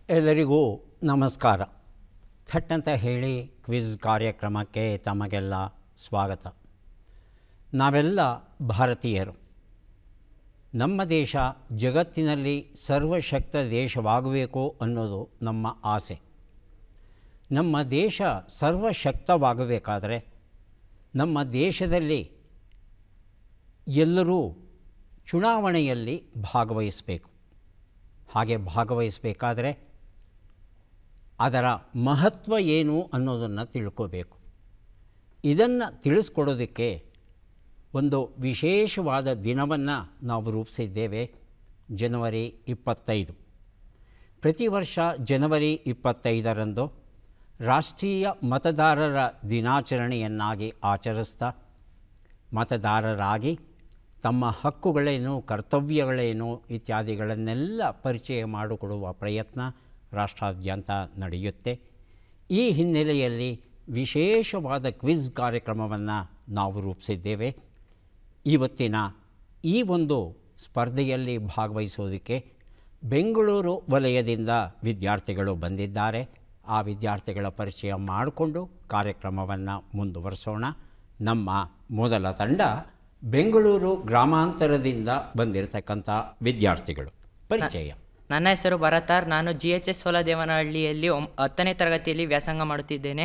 ಎಲ್ಲರಿಗೂ ನಮಸ್ಕಾರ. ಥಟ್ ಅಂತ ಹೇಳಿ ಕ್ವಿಜ್ ಕಾರ್ಯಕ್ರಮಕ್ಕೆ ತಮಗೆಲ್ಲ ಸ್ವಾಗತ. ನಾವೆಲ್ಲ ಭಾರತೀಯರು. ನಮ್ಮ ದೇಶ ಜಗತ್ತಿನಲ್ಲಿ ಸರ್ವಶಕ್ತ ದೇಶವಾಗಬೇಕು ಅನ್ನೋದು ನಮ್ಮ ಆಸೆ. ನಮ್ಮ ದೇಶ ಸರ್ವಶಕ್ತವಾಗಬೇಕಾದರೆ ನಮ್ಮ ದೇಶದಲ್ಲಿ ಎಲ್ಲರೂ ಚುನಾವಣೆಯಲ್ಲಿ ಭಾಗವಹಿಸಬೇಕು. ಹಾಗೆ ಭಾಗವಹಿಸಬೇಕಾದರೆ ಅದರ ಮಹತ್ವ ಏನು ಅನ್ನೋದನ್ನು ತಿಳ್ಕೋಬೇಕು. ಇದನ್ನು ತಿಳಿಸ್ಕೊಡೋದಕ್ಕೆ ಒಂದು ವಿಶೇಷವಾದ ದಿನವನ್ನು ನಾವು ರೂಪಿಸಿದ್ದೇವೆ, ಜನವರಿ 25. ಪ್ರತಿ ವರ್ಷ ಜನವರಿ 25ರಂದು ರಾಷ್ಟ್ರೀಯ ಮತದಾರರ ದಿನಾಚರಣೆಯನ್ನಾಗಿ ಆಚರಿಸ್ತಾ ಮತದಾರರಾಗಿ ತಮ್ಮ ಹಕ್ಕುಗಳೇನು, ಕರ್ತವ್ಯಗಳೇನು ಇತ್ಯಾದಿಗಳನ್ನೆಲ್ಲ ಪರಿಚಯ ಮಾಡಿಕೊಡುವ ಪ್ರಯತ್ನ ರಾಷ್ಟ್ರಾದ್ಯಂತ ನಡೆಯುತ್ತೆ. ಈ ಹಿನ್ನೆಲೆಯಲ್ಲಿ ವಿಶೇಷವಾದ ಕ್ವಿಜ್ ಕಾರ್ಯಕ್ರಮವನ್ನು ನಾವು ರೂಪಿಸಿದ್ದೇವೆ. ಇವತ್ತಿನ ಈ ಒಂದು ಸ್ಪರ್ಧೆಯಲ್ಲಿ ಭಾಗವಹಿಸೋದಕ್ಕೆ ಬೆಂಗಳೂರು ವಲಯದಿಂದ ವಿದ್ಯಾರ್ಥಿಗಳು ಬಂದಿದ್ದಾರೆ. ಆ ವಿದ್ಯಾರ್ಥಿಗಳ ಪರಿಚಯ ಮಾಡಿಕೊಂಡು ಕಾರ್ಯಕ್ರಮವನ್ನು ಮುಂದುವರಿಸೋಣ. ನಮ್ಮ ಮೊದಲ ತಂಡ ಬೆಂಗಳೂರು ಗ್ರಾಮಾಂತರದಿಂದ ಬಂದಿರತಕ್ಕಂಥ ವಿದ್ಯಾರ್ಥಿಗಳು. ಪರಿಚಯ: ನನ್ನ ಹೆಸರು ಭರತಾರ್. ನಾನು GHS ಸೋಲದೇವನಹಳ್ಳಿಯಲ್ಲಿ 10ನೇ ತರಗತಿಯಲ್ಲಿ ವ್ಯಾಸಂಗ ಮಾಡುತ್ತಿದ್ದೇನೆ.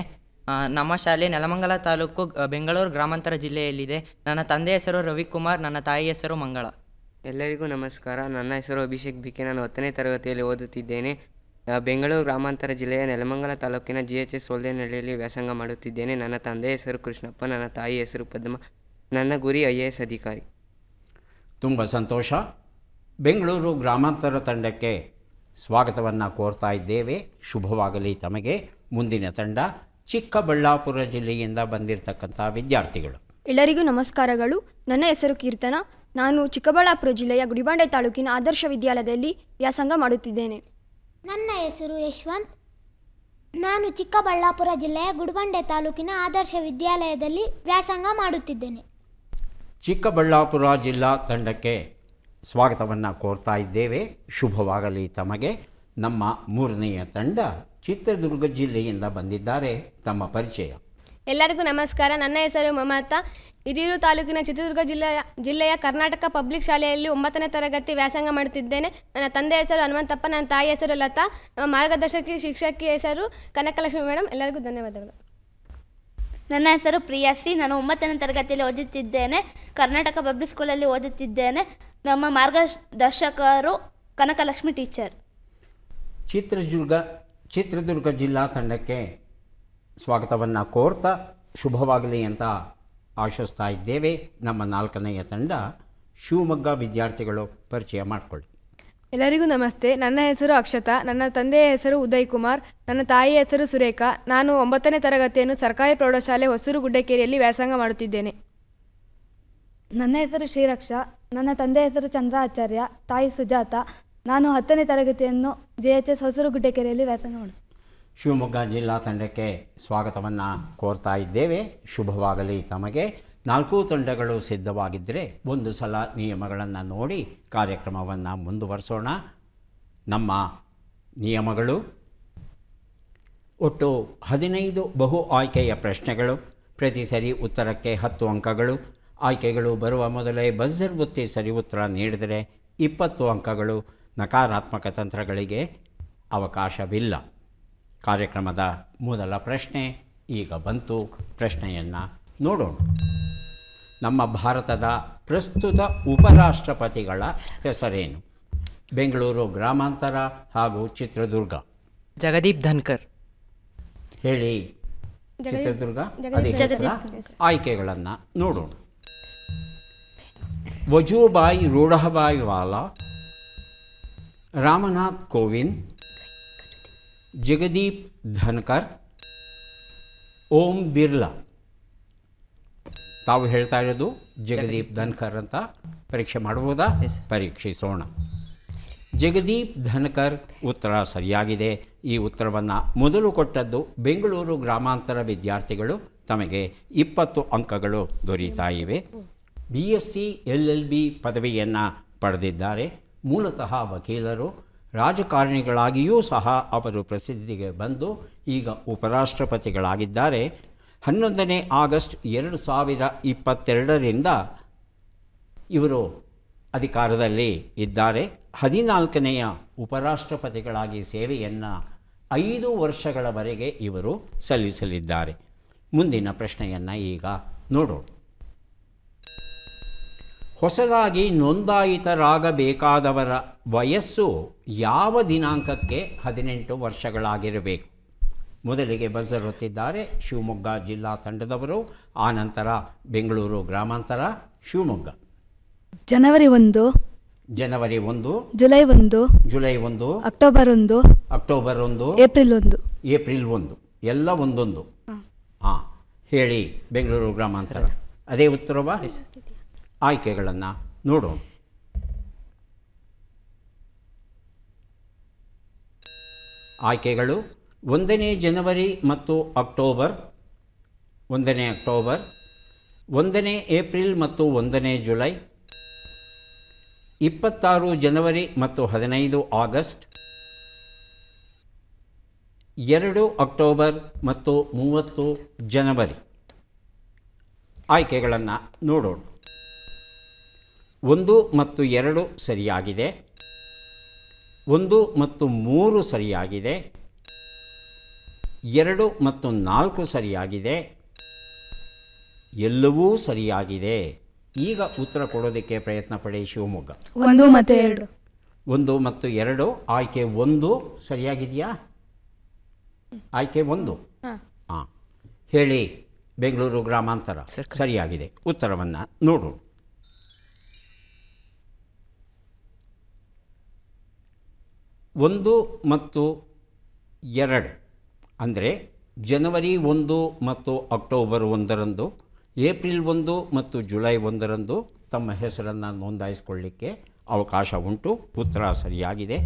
ನಮ್ಮ ಶಾಲೆ ನೆಲಮಂಗಲ ತಾಲೂಕು, ಬೆಂಗಳೂರು ಗ್ರಾಮಾಂತರ ಜಿಲ್ಲೆಯಲ್ಲಿದೆ. ನನ್ನ ತಂದೆ ಹೆಸರು ರವಿಕುಮಾರ್, ನನ್ನ ತಾಯಿ ಹೆಸರು ಮಂಗಳ. ಎಲ್ಲರಿಗೂ ನಮಸ್ಕಾರ. ನನ್ನ ಹೆಸರು ಅಭಿಷೇಕ್ ಬಿಕೆ. ನಾನು 10ನೇ ತರಗತಿಯಲ್ಲಿ ಓದುತ್ತಿದ್ದೇನೆ. ಬೆಂಗಳೂರು ಗ್ರಾಮಾಂತರ ಜಿಲ್ಲೆಯ ನೆಲಮಂಗಲ ತಾಲೂಕಿನ GHS ಸೋಲದೇವನಹಳ್ಳಿಯಲ್ಲಿ ವ್ಯಾಸಂಗ ಮಾಡುತ್ತಿದ್ದೇನೆ. ನನ್ನ ತಂದೆ ಹೆಸರು ಕೃಷ್ಣಪ್ಪ, ನನ್ನ ತಾಯಿ ಹೆಸರು ಪದ್ಮ. ನನ್ನ ಗುರಿ IAS ಅಧಿಕಾರಿ. ತುಂಬ ಸಂತೋಷ. ಬೆಂಗಳೂರು ಗ್ರಾಮಾಂತರ ತಂಡಕ್ಕೆ ಸ್ವಾಗತವನ್ನು ಕೋರ್ತಾ ಇದ್ದೇವೆ. ಶುಭವಾಗಲಿ ತಮಗೆ. ಮುಂದಿನ ತಂಡ ಚಿಕ್ಕಬಳ್ಳಾಪುರ ಜಿಲ್ಲೆಯಿಂದ ಬಂದಿರತಕ್ಕಂಥ ವಿದ್ಯಾರ್ಥಿಗಳು. ಎಲ್ಲರಿಗೂ ನಮಸ್ಕಾರಗಳು. ನನ್ನ ಹೆಸರು ಕೀರ್ತನ. ನಾನು ಚಿಕ್ಕಬಳ್ಳಾಪುರ ಜಿಲ್ಲೆಯ ಗುಡಿಬಂಡೆ ತಾಲೂಕಿನ ಆದರ್ಶ ವಿದ್ಯಾಲಯದಲ್ಲಿ ವ್ಯಾಸಂಗ ಮಾಡುತ್ತಿದ್ದೇನೆ. ನನ್ನ ಹೆಸರು ಯಶವಂತ್. ನಾನು ಚಿಕ್ಕಬಳ್ಳಾಪುರ ಜಿಲ್ಲೆಯ ಗುಡಿಬಂಡೆ ತಾಲೂಕಿನ ಆದರ್ಶ ವಿದ್ಯಾಲಯದಲ್ಲಿ ವ್ಯಾಸಂಗ ಮಾಡುತ್ತಿದ್ದೇನೆ. ಚಿಕ್ಕಬಳ್ಳಾಪುರ ಜಿಲ್ಲಾ ತಂಡಕ್ಕೆ ಸ್ವಾಗತವನ್ನು ಕೋರ್ತಾ ಇದ್ದೇವೆ. ಶುಭವಾಗಲಿ ತಮಗೆ. ನಮ್ಮ ಮೂರನೆಯ ತಂಡ ಚಿತ್ರದುರ್ಗ ಜಿಲ್ಲೆಯಿಂದ ಬಂದಿದ್ದಾರೆ. ತಮ್ಮ ಪರಿಚಯ: ಎಲ್ಲರಿಗೂ ನಮಸ್ಕಾರ. ನನ್ನ ಹೆಸರು ಮಮತಾ. ಹಿರಿಯೂರು ತಾಲೂಕಿನ ಚಿತ್ರದುರ್ಗ ಜಿಲ್ಲೆಯ ಕರ್ನಾಟಕ ಪಬ್ಲಿಕ್ ಶಾಲೆಯಲ್ಲಿ 9ನೇ ತರಗತಿ ವ್ಯಾಸಂಗ ಮಾಡುತ್ತಿದ್ದೇನೆ. ನನ್ನ ತಂದೆ ಹೆಸರು ಹನುಮಂತಪ್ಪ, ನನ್ನ ತಾಯಿ ಹೆಸರು ಲತಾ, ಮಾರ್ಗದರ್ಶಕಿ ಶಿಕ್ಷಕಿ ಹೆಸರು ಕನಕಲಕ್ಷ್ಮಿ ಮೇಡಮ್. ಎಲ್ಲರಿಗೂ ಧನ್ಯವಾದಗಳು. ನನ್ನ ಹೆಸರು ಪ್ರಿಯಾಸಿ. ನಾನು 9ನೇ ತರಗತಿಯಲ್ಲಿ ಓದುತ್ತಿದ್ದೇನೆ. ಕರ್ನಾಟಕ ಪಬ್ಲಿಕ್ ಸ್ಕೂಲಲ್ಲಿ ಓದುತ್ತಿದ್ದೇನೆ. ನಮ್ಮ ಮಾರ್ಗದರ್ಶಕರು ಕನಕಲಕ್ಷ್ಮಿ ಟೀಚರ್. ಚಿತ್ರದುರ್ಗ ಜಿಲ್ಲಾ ತಂಡಕ್ಕೆ ಸ್ವಾಗತವನ್ನು ಕೋರ್ತಾ ಶುಭವಾಗಲಿ ಅಂತ ಆಶಿಸ್ತಾ ಇದ್ದೇವೆ. ನಮ್ಮ 4ನೆಯ ತಂಡ ಶಿವಮೊಗ್ಗ ವಿದ್ಯಾರ್ಥಿಗಳು. ಪರಿಚಯ ಮಾಡಿಕೊಳ್ಳಿ. ಎಲ್ಲರಿಗೂ ನಮಸ್ತೆ. ನನ್ನ ಹೆಸರು ಅಕ್ಷತಾ. ನನ್ನ ತಂದೆಯ ಹೆಸರು ಉದಯ್ ಕುಮಾರ್. ನನ್ನ ತಾಯಿಯ ಹೆಸರು ಸುರೇಖಾ. ನಾನು 9ನೇ ತರಗತಿಯನ್ನು ಸರ್ಕಾರಿ ಪ್ರೌಢಶಾಲೆ ಹೊಸೂರು ಗುಡ್ಡೇಕೆರೆಯಲ್ಲಿ ವ್ಯಾಸಂಗ ಮಾಡುತ್ತಿದ್ದೇನೆ. ನನ್ನ ಹೆಸರು ಶ್ರೀರಕ್ಷಾ. ನನ್ನ ತಂದೆಯ ಹೆಸರು ಚಂದ್ರ ಆಚಾರ್ಯ, ತಾಯಿ ಸುಜಾತ. ನಾನು 10ನೇ ತರಗತಿಯನ್ನು GHS ಹೊಸೂರು ಗುಡ್ಡೇಕೆರೆಯಲ್ಲಿ ವ್ಯಾಸಂಗ ಮಾಡುತ್ತೇನೆ. ಶಿವಮೊಗ್ಗ ಜಿಲ್ಲಾ ತಂಡಕ್ಕೆ ಸ್ವಾಗತವನ್ನು ಕೋರ್ತಾ ಇದ್ದೇವೆ. ಶುಭವಾಗಲಿ ತಮಗೆ. 4 ತಂಡಗಳು ಸಿದ್ಧವಾಗಿದ್ದರೆ ಒಂದು ಸಲ ನಿಯಮಗಳನ್ನು ನೋಡಿ ಕಾರ್ಯಕ್ರಮವನ್ನು ಮುಂದುವರಿಸೋಣ. ನಮ್ಮ ನಿಯಮಗಳು: ಒಟ್ಟು 15 ಬಹು ಆಯ್ಕೆಯ ಪ್ರಶ್ನೆಗಳು. ಪ್ರತಿ ಸರಿ ಉತ್ತರಕ್ಕೆ 10 ಅಂಕಗಳು. ಆಯ್ಕೆಗಳು ಬರುವ ಮೊದಲೇ ಬಜರ್ ಒತ್ತಿ ಸರಿ ಉತ್ತರ ನೀಡಿದರೆ 20 ಅಂಕಗಳು. ನಕಾರಾತ್ಮಕ ತಂತ್ರಗಳಿಗೆ ಅವಕಾಶವಿಲ್ಲ. ಕಾರ್ಯಕ್ರಮದ ಮೊದಲ ಪ್ರಶ್ನೆ ಈಗ ಬಂತು. ಪ್ರಶ್ನೆಯನ್ನು ನೋಡೋಣ. ನಮ್ಮ ಭಾರತದ ಪ್ರಸ್ತುತ ಉಪರಾಷ್ಟ್ರಪತಿಗಳ ಹೆಸರೇನು? ಬೆಂಗಳೂರು ಗ್ರಾಮಾಂತರ ಹಾಗೂ ಚಿತ್ರದುರ್ಗ. ಜಗದೀಪ್ ಧನ್ಕರ್. ಹೇಳಿ. ಚಿತ್ರದುರ್ಗ ಅದೇ ಹೆಸರ. ಆಯ್ಕೆಗಳನ್ನು ನೋಡೋಣ. ವಜೂಭಾಯಿ ರೂಢಭಾಯಿ ವಾಲಾ, ರಾಮನಾಥ್ ಕೋವಿಂದ್, ಜಗದೀಪ್ ಧನ್ಕರ್, ಓಂ ಬಿರ್ಲಾ. ತಾವು ಹೇಳ್ತಾ ಇರೋದು ಜಗದೀಪ್ ಧನ್ಕರ್ ಅಂತ. ಪರೀಕ್ಷೆ ಮಾಡ್ಬೋದಾ? ಪರೀಕ್ಷಿಸೋಣ. ಜಗದೀಪ್ ಧನ್ಕರ್ ಉತ್ತರ ಸರಿಯಾಗಿದೆ. ಈ ಉತ್ತರವನ್ನು ಮೊದಲು ಕೊಟ್ಟದ್ದು ಬೆಂಗಳೂರು ಗ್ರಾಮಾಂತರ ವಿದ್ಯಾರ್ಥಿಗಳು. ತಮಗೆ 20 ಅಂಕಗಳು ದೊರೀತಾ ಇವೆ. BSc LLB ಪದವಿಯನ್ನು ಪಡೆದಿದ್ದಾರೆ. ಮೂಲತಃ ವಕೀಲರು. ರಾಜಕಾರಣಿಗಳಾಗಿಯೂ ಸಹ ಅವರು ಪ್ರಸಿದ್ಧಿಗೆ ಬಂದು ಈಗ ಉಪರಾಷ್ಟ್ರಪತಿಗಳಾಗಿದ್ದಾರೆ. 11ನೇ ಆಗಸ್ಟ್ 2022ರಿಂದ ಇವರು ಅಧಿಕಾರದಲ್ಲಿ ಇದ್ದಾರೆ. 14ನೆಯ ಉಪರಾಷ್ಟ್ರಪತಿಗಳಾಗಿ ಸೇವೆಯನ್ನು 5 ವರ್ಷಗಳವರೆಗೆ ಇವರು ಸಲ್ಲಿಸಲಿದ್ದಾರೆ. ಮುಂದಿನ ಪ್ರಶ್ನೆಯನ್ನು ಈಗ ನೋಡೋಣ. ಹೊಸದಾಗಿ ನೋಂದಾಯಿತರಾಗಬೇಕಾದವರ ವಯಸ್ಸು ಯಾವ ದಿನಾಂಕಕ್ಕೆ 18 ವರ್ಷಗಳಾಗಿರಬೇಕು? ಮೊದಲಿಗೆ ಬಜರ್ ಹೊತ್ತಿದ್ದಾರೆ ಶಿವಮೊಗ್ಗ ಜಿಲ್ಲಾ ತಂಡದವರು, ಆನಂತರ ಬೆಂಗಳೂರು ಗ್ರಾಮಾಂತರ, ಶಿವಮೊಗ್ಗ. ಜನವರಿ 1, ಜನವರಿ 1, July 1, July 1, October 1, October 1, April 1. April 1 ಎಲ್ಲ ಒಂದೊಂದು. ಹಾಂ, ಹೇಳಿ ಬೆಂಗಳೂರು ಗ್ರಾಮಾಂತರ. ಅದೇ ಉತ್ತರವಾ? ಆಯ್ಕೆಗಳನ್ನು ನೋಡೋಣ. ಆಯ್ಕೆಗಳು: 1ನೇ ಜನವರಿ ಮತ್ತು ಅಕ್ಟೋಬರ್, 1ನೇ ಅಕ್ಟೋಬರ್, 1ನೇ ಏಪ್ರಿಲ್ ಮತ್ತು 1ನೇ ಜುಲೈ, 26 ಜನವರಿ ಮತ್ತು 15 ಆಗಸ್ಟ್, 2 ಅಕ್ಟೋಬರ್ ಮತ್ತು 30 ಜನವರಿ. ಆಯ್ಕೆಗಳನ್ನು ನೋಡೋಣ. 1 ಮತ್ತು 2 ಸರಿಯಾಗಿದೆ, 1 ಮತ್ತು 3 ಸರಿಯಾಗಿದೆ, 2 ಮತ್ತು 4 ಸರಿಯಾಗಿದೆ, ಎಲ್ಲವೂ ಸರಿಯಾಗಿದೆ. ಈಗ ಉತ್ತರ ಕೊಡೋದಕ್ಕೆ ಪ್ರಯತ್ನ ಪಡಿ ಶಿವಮೊಗ್ಗ. 1 ಮತ್ತು 2. 1 ಮತ್ತು 2. ಆಯ್ಕೆ 1 ಸರಿಯಾಗಿದೆಯಾ? ಆಯ್ಕೆ 1. ಹಾಂ, ಹೇಳಿ ಬೆಂಗಳೂರು ಗ್ರಾಮಾಂತರ. ಸರಿಯಾಗಿದೆ. ಉತ್ತರವನ್ನು ನೋಡೋಣ. 1 ಮತ್ತು 2 ಅಂದರೆ ಜನವರಿ 1 ಮತ್ತು ಅಕ್ಟೋಬರ್ 1ರಂದು, ಏಪ್ರಿಲ್ 1 ಮತ್ತು ಜುಲೈ 1ರಂದು ತಮ್ಮ ಹೆಸರನ್ನು ನೋಂದಾಯಿಸಿಕೊಳ್ಳಲಿಕ್ಕೆ ಅವಕಾಶ ಉಂಟು. ಉತ್ತರ ಸರಿಯಾಗಿದೆ.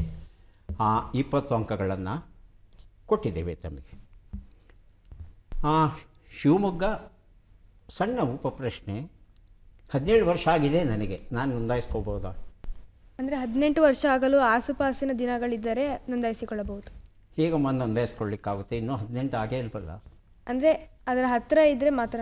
20 ಅಂಕಗಳನ್ನು ಕೊಟ್ಟಿದ್ದೇವೆ ತಮಗೆ. ಶಿವಮೊಗ್ಗ ಸಣ್ಣ ಉಪಪ್ರಶ್ನೆ. 17 ವರ್ಷ ಆಗಿದೆ ನನಗೆ, ನಾನು ನೋಂದಾಯಿಸ್ಕೋಬೋದಾ? ಅಂದರೆ 18 ವರ್ಷ ಆಗಲು ಆಸುಪಾಸಿನ ದಿನಗಳಿದ್ದರೆ ನೋಂದಾಯಿಸಿಕೊಳ್ಳಬಹುದು. ಹೇಗಮ್ಮ ನೋಂದಾಯಿಸ್ಕೊಳ್ಳಿಕ್ಕಾಗುತ್ತೆ? ಇನ್ನೂ 18 ಆಗೇ ಇಲ್ವಲ್ಲ. ಅಂದರೆ ಅದರ ಹತ್ತಿರ ಇದ್ದರೆ ಮಾತ್ರ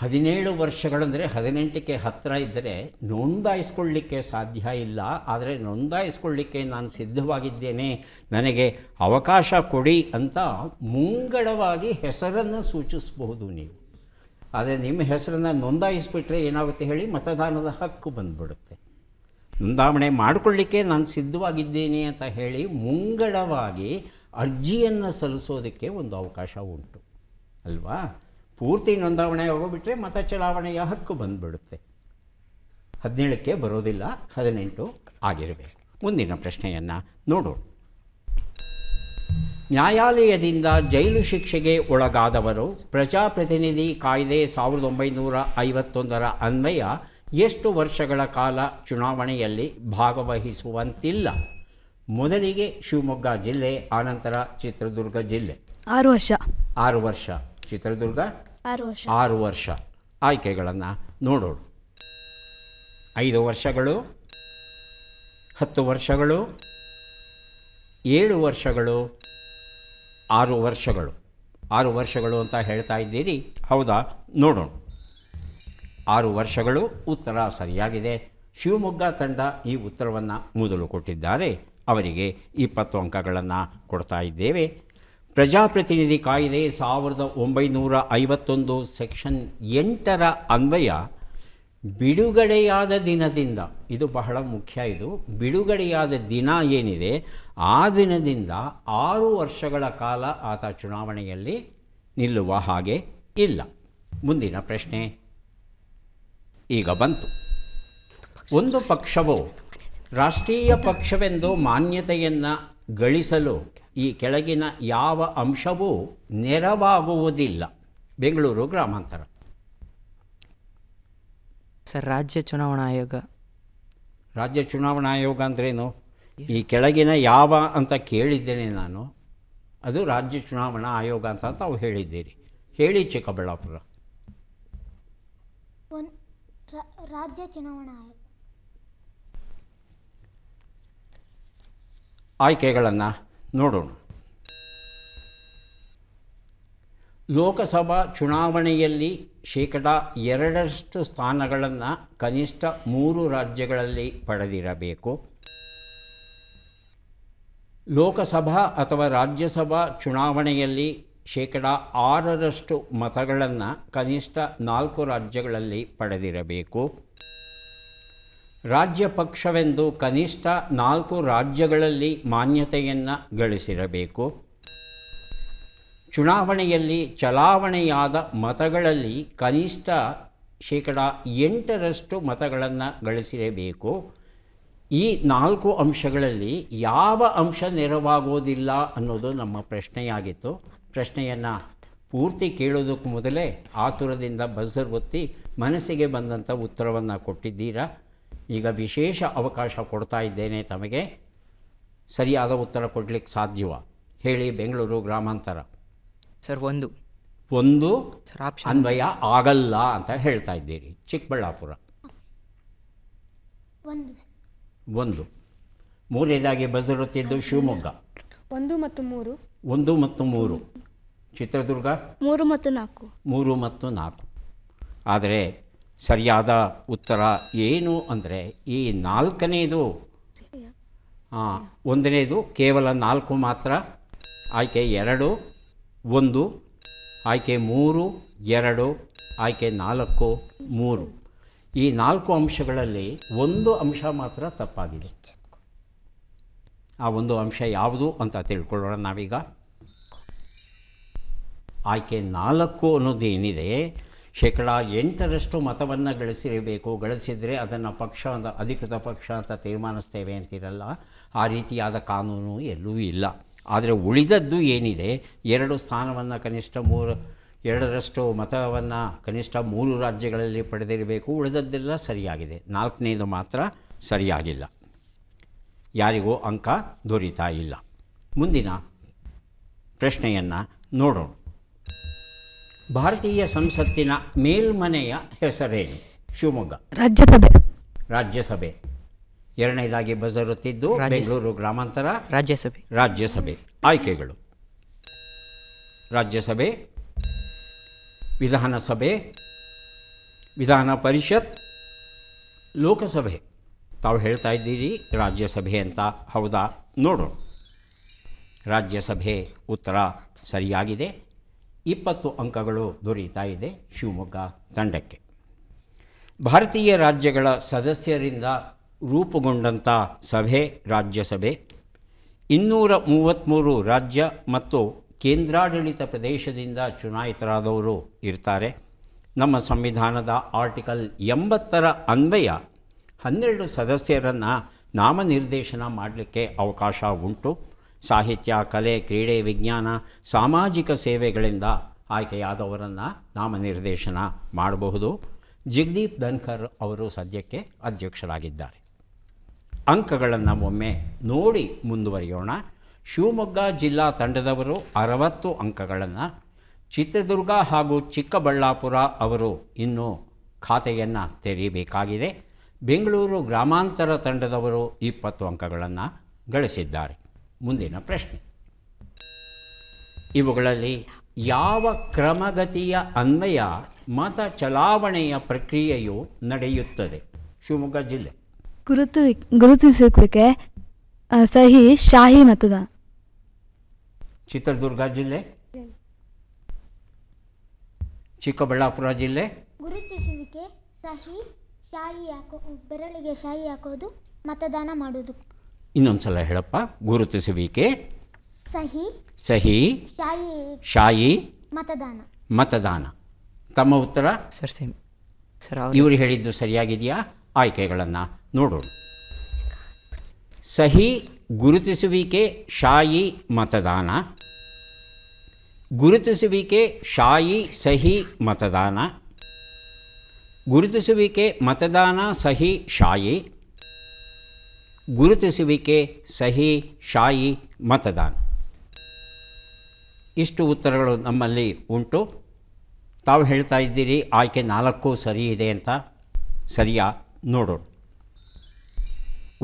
17 ವರ್ಷಗಳಂದರೆ 18ಕ್ಕೆ ಹತ್ತಿರ ಇದ್ದರೆ ನೋಂದಾಯಿಸ್ಕೊಳ್ಳಿಕ್ಕೆ ಸಾಧ್ಯ ಇಲ್ಲ. ಆದರೆ ನೋಂದಾಯಿಸ್ಕೊಳ್ಳಿಕ್ಕೆ ನಾನು ಸಿದ್ಧವಾಗಿದ್ದೇನೆ, ನನಗೆ ಅವಕಾಶ ಕೊಡಿ ಅಂತ ಮುಂಗಡವಾಗಿ ಹೆಸರನ್ನು ಸೂಚಿಸಬಹುದು ನೀವು. ಆದರೆ ನಿಮ್ಮ ಹೆಸರನ್ನು ನೋಂದಾಯಿಸಿಬಿಟ್ರೆ ಏನಾಗುತ್ತೆ ಹೇಳಿ? ಮತದಾನದ ಹಕ್ಕು ಬಂದುಬಿಡುತ್ತೆ. ನೋಂದಾವಣೆ ಮಾಡಿಕೊಳ್ಳಿಕ್ಕೆ ನಾನು ಸಿದ್ಧವಾಗಿದ್ದೇನೆ ಅಂತ ಹೇಳಿ ಮುಂಗಡವಾಗಿ ಅರ್ಜಿಯನ್ನು ಸಲ್ಲಿಸೋದಕ್ಕೆ ಒಂದು ಅವಕಾಶ ಉಂಟು ಅಲ್ವಾ? ಪೂರ್ತಿ ನೋಂದಾವಣೆ ಆಗೋಗ್ಬಿಟ್ರೆ ಮತ ಚಲಾವಣೆಯ ಹಕ್ಕು ಬಂದುಬಿಡುತ್ತೆ. 17ಕ್ಕೆ ಬರೋದಿಲ್ಲ, 18 ಆಗಿರಬೇಕು. ಮುಂದಿನ ಪ್ರಶ್ನೆಯನ್ನು ನೋಡೋಣ. ನ್ಯಾಯಾಲಯದಿಂದ ಜೈಲು ಶಿಕ್ಷೆಗೆ ಒಳಗಾದವರು ಪ್ರಜಾಪ್ರತಿನಿಧಿ ಕಾಯ್ದೆ 1951ರ ಅನ್ವಯ ಎಷ್ಟು ವರ್ಷಗಳ ಕಾಲ ಚುನಾವಣೆಯಲ್ಲಿ ಭಾಗವಹಿಸುವಂತಿಲ್ಲ? ಮೊದಲಿಗೆ ಶಿವಮೊಗ್ಗ ಜಿಲ್ಲೆ, ಆನಂತರ ಚಿತ್ರದುರ್ಗ ಜಿಲ್ಲೆ. 6 ವರ್ಷ. 6 ವರ್ಷ. ಚಿತ್ರದುರ್ಗ 6 ವರ್ಷ. 6 ವರ್ಷ. ಆಯ್ಕೆಗಳನ್ನು ನೋಡೋಣ. 5 ವರ್ಷಗಳು, 10 ವರ್ಷಗಳು, 7 ವರ್ಷಗಳು, 6 ವರ್ಷಗಳು. 6 ವರ್ಷಗಳು ಅಂತ ಹೇಳ್ತಾ ಇದ್ದೀರಿ, ಹೌದಾ? ನೋಡೋಣ. 6 ವರ್ಷಗಳು ಉತ್ತರ ಸರಿಯಾಗಿದೆ. ಶಿವಮೊಗ್ಗ ತಂಡ ಈ ಉತ್ತರವನ್ನು ಮೊದಲು ಕೊಟ್ಟಿದ್ದಾರೆ, ಅವರಿಗೆ 20 ಅಂಕಗಳನ್ನು ಕೊಡ್ತಾ ಇದ್ದೇವೆ. ಪ್ರಜಾಪ್ರತಿನಿಧಿ ಕಾಯ್ದೆ 1951 ಸೆಕ್ಷನ್ 8ರ ಅನ್ವಯ ಬಿಡುಗಡೆಯಾದ ದಿನದಿಂದ, ಇದು ಬಹಳ ಮುಖ್ಯ, ಇದು ಬಿಡುಗಡೆಯಾದ ದಿನ ಏನಿದೆ ಆ ದಿನದಿಂದ 6 ವರ್ಷಗಳ ಕಾಲ ಆತ ಚುನಾವಣೆಯಲ್ಲಿ ನಿಲ್ಲುವ ಹಾಗೆ ಇಲ್ಲ. ಮುಂದಿನ ಪ್ರಶ್ನೆ ಈಗ ಬಂತು. ಒಂದು ಪಕ್ಷವು ರಾಷ್ಟ್ರೀಯ ಪಕ್ಷವೆಂದು ಮಾನ್ಯತೆಯನ್ನು ಗಳಿಸಲು ಈ ಕೆಳಗಿನ ಯಾವ ಅಂಶವೂ ನೆರವಾಗುವುದಿಲ್ಲ? ಬೆಂಗಳೂರು ಗ್ರಾಮಾಂತರ. ಸರ್, ರಾಜ್ಯ ಚುನಾವಣಾ ಆಯೋಗ. ರಾಜ್ಯ ಚುನಾವಣಾ ಆಯೋಗ ಅಂದ್ರೇನು? ಈ ಕೆಳಗಿನ ಯಾವ ಅಂತ ಕೇಳಿದ್ದೇನೆ ನಾನು, ಅದು ರಾಜ್ಯ ಚುನಾವಣಾ ಆಯೋಗ ಅಂತ ತಾವು ಹೇಳಿದ್ದೀರಿ. ಹೇಳಿ ಚಿಕ್ಕಬಳ್ಳಾಪುರ. ರಾಜ್ಯ ಚುನಾವಣಾ ಆಯೋಗ. ಆಯ್ಕೆಗಳನ್ನು ನೋಡೋಣ. ಲೋಕಸಭಾ ಚುನಾವಣೆಯಲ್ಲಿ 2% ಸ್ಥಾನಗಳನ್ನು ಕನಿಷ್ಠ 3 ರಾಜ್ಯಗಳಲ್ಲಿ ಪಡೆದಿರಬೇಕು. ಲೋಕಸಭಾ ಅಥವಾ ರಾಜ್ಯಸಭಾ ಚುನಾವಣೆಯಲ್ಲಿ 6% ಮತಗಳನ್ನು ಕನಿಷ್ಠ 4 ರಾಜ್ಯಗಳಲ್ಲಿ ಪಡೆದಿರಬೇಕು. ರಾಜ್ಯ ಪಕ್ಷವೆಂದು ಕನಿಷ್ಠ 4 ರಾಜ್ಯಗಳಲ್ಲಿ ಮಾನ್ಯತೆಯನ್ನು ಗಳಿಸಿರಬೇಕು. ಚುನಾವಣೆಯಲ್ಲಿ ಚಲಾವಣೆಯಾದ ಮತಗಳಲ್ಲಿ ಕನಿಷ್ಠ 8% ಮತಗಳನ್ನು ಗಳಿಸಿರಬೇಕು. ಈ 4 ಅಂಶಗಳಲ್ಲಿ ಯಾವ ಅಂಶ ನೆರವಾಗೋದಿಲ್ಲ ಅನ್ನೋದು ನಮ್ಮ ಪ್ರಶ್ನೆಯಾಗಿತ್ತು. ಪ್ರಶ್ನೆಯನ್ನು ಪೂರ್ತಿ ಕೇಳೋದಕ್ಕೆ ಮೊದಲೇ ಆತುರದಿಂದ ಬಜರ್ ಒತ್ತಿ ಮನಸ್ಸಿಗೆ ಬಂದಂಥ ಉತ್ತರವನ್ನು ಕೊಟ್ಟಿದ್ದೀರಾ. ಈಗ ವಿಶೇಷ ಅವಕಾಶ ಕೊಡ್ತಾ ಇದ್ದೇನೆ ತಮಗೆ. ಸರಿಯಾದ ಉತ್ತರ ಕೊಡಲಿಕ್ಕೆ ಸಾಧ್ಯವ? ಹೇಳಿ. ಬೆಂಗಳೂರು ಗ್ರಾಮಾಂತರ ಸರ್ 1 ಅನ್ವಯ ಆಗಲ್ಲ ಅಂತ ಹೇಳ್ತಾ ಇದ್ದೀರಿ. ಚಿಕ್ಕಬಳ್ಳಾಪುರ 1. ಮೂರನೇದಾಗಿ ಬಜರುತ್ತಿದ್ದು ಶಿವಮೊಗ್ಗ 1 ಮತ್ತು 3. 1 ಮತ್ತು 3. ಚಿತ್ರದುರ್ಗ 3 ಮತ್ತು 4. 3 ಮತ್ತು 4. ಆದರೆ ಸರಿಯಾದ ಉತ್ತರ ಏನು ಅಂದರೆ ಈ 4ನೇದು, 1ನೇದು ಕೇವಲ 4 ಮಾತ್ರ. ಆಯ್ಕೆ 2 1, ಆಯ್ಕೆ 3 2, ಆಯ್ಕೆ 4 3. ಈ 4 ಅಂಶಗಳಲ್ಲಿ 1 ಅಂಶ ಮಾತ್ರ ತಪ್ಪಾಗಿದೆ. ಆ 1 ಅಂಶ ಯಾವುದು ಅಂತ ತಿಳ್ಕೊಳ್ಳೋಣ ನಾವೀಗ. ಆಯ್ಕೆ 4 ಅನ್ನೋದೇನಿದೆ, 8% ಮತವನ್ನು ಗಳಿಸಿರಬೇಕು. ಗಳಿಸಿದರೆ ಅದನ್ನು ಪಕ್ಷ ಅಂತ, ಅಧಿಕೃತ ಪಕ್ಷ ಅಂತ ತೀರ್ಮಾನಿಸ್ತೇವೆ ಅಂತಿರಲ್ಲ. ಆ ರೀತಿಯಾದ ಕಾನೂನು ಎಲ್ಲೂ ಇಲ್ಲ. ಆದರೆ ಉಳಿದದ್ದು ಏನಿದೆ, 2 ಸ್ಥಾನವನ್ನು ಕನಿಷ್ಠ 2% ಮತವನ್ನು ಕನಿಷ್ಠ 3 ರಾಜ್ಯಗಳಲ್ಲಿ ಪಡೆದಿರಬೇಕು. ಉಳಿದದ್ದೆಲ್ಲ ಸರಿಯಾಗಿದೆ. 4ನೇದು ಮಾತ್ರ ಸರಿಯಾಗಿಲ್ಲ. ಯಾರಿಗೂ ಅಂಕ ದೊರೀತಾ ಇಲ್ಲ. ಮುಂದಿನ ಪ್ರಶ್ನೆಯನ್ನು ನೋಡೋಣ. ಭಾರತೀಯ ಸಂಸತ್ತಿನ ಮೇಲ್ಮನೆಯ ಹೆಸರೇನು? ಶಿವಮೊಗ್ಗ ರಾಜ್ಯಸಭೆ. 2ನೇದಾಗಿ ಬಜರುತ್ತಿದ್ದು ಬೆಂಗಳೂರು ಗ್ರಾಮಾಂತರ ರಾಜ್ಯಸಭೆ. ಆಯ್ಕೆಗಳು: ರಾಜ್ಯಸಭೆ, ವಿಧಾನಸಭೆ, ವಿಧಾನ ಪರಿಷತ್, ಲೋಕಸಭೆ. ತಾವು ಹೇಳ್ತಾ ಇದ್ದೀರಿ ರಾಜ್ಯಸಭೆ ಅಂತ. ಹೌದಾ? ನೋಡೋಣ. ರಾಜ್ಯಸಭೆ ಉತ್ತರ ಸರಿಯಾಗಿದೆ. 20 ಅಂಕಗಳು ದೊರೀತಾ ಇದೆ ಶಿವಮೊಗ್ಗ ತಂಡಕ್ಕೆ. ಭಾರತೀಯ ರಾಜ್ಯಗಳ ಸದಸ್ಯರಿಂದ ರೂಪುಗೊಂಡಂಥ ಸಭೆ ರಾಜ್ಯಸಭೆ. 233 ರಾಜ್ಯ ಮತ್ತು ಕೇಂದ್ರಾಡಳಿತ ಪ್ರದೇಶದಿಂದ ಚುನಾಯಿತರಾದವರು ಇರ್ತಾರೆ. ನಮ್ಮ ಸಂವಿಧಾನದ ಆರ್ಟಿಕಲ್ 80ರ ಅನ್ವಯ 12 ಸದಸ್ಯರನ್ನು ನಾಮನಿರ್ದೇಶನ ಮಾಡಲಿಕ್ಕೆ ಅವಕಾಶ ಉಂಟು. ಸಾಹಿತ್ಯ, ಕಲೆ, ಕ್ರೀಡೆ, ವಿಜ್ಞಾನ, ಸಾಮಾಜಿಕ ಸೇವೆಗಳಿಂದ ಆಯ್ಕೆಯಾದವರನ್ನು ನಾಮನಿರ್ದೇಶನ ಮಾಡಬಹುದು. ಜಗದೀಪ್ ಧನ್ಕರ್ ಅವರು ಸದ್ಯಕ್ಕೆ ಅಧ್ಯಕ್ಷರಾಗಿದ್ದಾರೆ. ಅಂಕಗಳನ್ನು ಒಮ್ಮೆ ನೋಡಿ ಮುಂದುವರಿಯೋಣ. ಶಿವಮೊಗ್ಗ ಜಿಲ್ಲಾ ತಂಡದವರು 60 ಅಂಕಗಳನ್ನು, ಚಿತ್ರದುರ್ಗ ಹಾಗೂ ಚಿಕ್ಕಬಳ್ಳಾಪುರ ಅವರು ಇನ್ನೂ ಖಾತೆಯನ್ನು ತೆರೆಯಬೇಕಾಗಿದೆ. ಬೆಂಗಳೂರು ಗ್ರಾಮಾಂತರ ತಂಡದವರು 20 ಅಂಕಗಳನ್ನು ಗಳಿಸಿದ್ದಾರೆ. ಮುಂದಿನ ಪ್ರಶ್ನೆ: ಇವುಗಳಲ್ಲಿ ಯಾವ ಕ್ರಮಗತಿಯ ಅನ್ವಯ ಮತ ಚಲಾವಣೆಯ ಪ್ರಕ್ರಿಯೆಯು ನಡೆಯುತ್ತದೆ? ಶಿವಮೊಗ್ಗ ಜಿಲ್ಲೆ ಗುರುತಿಸುವಿಕೆ, ಸಹಿ, ಶಾಹಿ ಮತದಾನ. ಚಿತ್ರದುರ್ಗ ಜಿಲ್ಲೆ, ಚಿಕ್ಕಬಳ್ಳಾಪುರ ಜಿಲ್ಲೆ ಗುರುತಿಸುವಿಕೆ, ಸಹಿ, ಶಾಹಿ ಬೆರಳಿಗೆ ಶಾಹಿ ಹಾಕೋದು, ಮತದಾನ ಮಾಡೋದು. ಇನ್ನೊಂದು ಸಲ ಹೇಳಪ್ಪ. ಗುರುತಿಸುವಿಕೆ, ಸಹಿ, ಶಾಯಿ, ಮತದಾನ. ತಮ್ಮ ಉತ್ತರ ಸರ್ ಸೇಮ್ ಸರ್. ಇವರು ಹೇಳಿದ್ದು ಸರಿಯಾಗಿದೆಯಾ? ಆಯ್ಕೆಗಳನ್ನು ನೋಡೋಣ. ಸಹಿ ಗುರುತಿಸುವಿಕೆ, ಶಾಯಿ ಮತದಾನ. ಗುರುತಿಸುವಿಕೆ, ಶಾಯಿ, ಸಹಿ ಮತದಾನ. ಗುರುತಿಸುವಿಕೆ, ಮತದಾನ, ಸಹಿ, ಶಾಯಿ. ಗುರುತಿಸುವಿಕೆ, ಸಹಿ, ಶಾಯಿ, ಮತದಾನ. ಇಷ್ಟು ಉತ್ತರಗಳು ನಮ್ಮಲ್ಲಿ ಉಂಟು. ತಾವು ಹೇಳ್ತಾ ಇದ್ದೀರಿ ಆಯ್ಕೆ 4 ಸರಿ ಇದೆ ಅಂತ. ಸರಿಯಾ? ನೋಡೋಣ.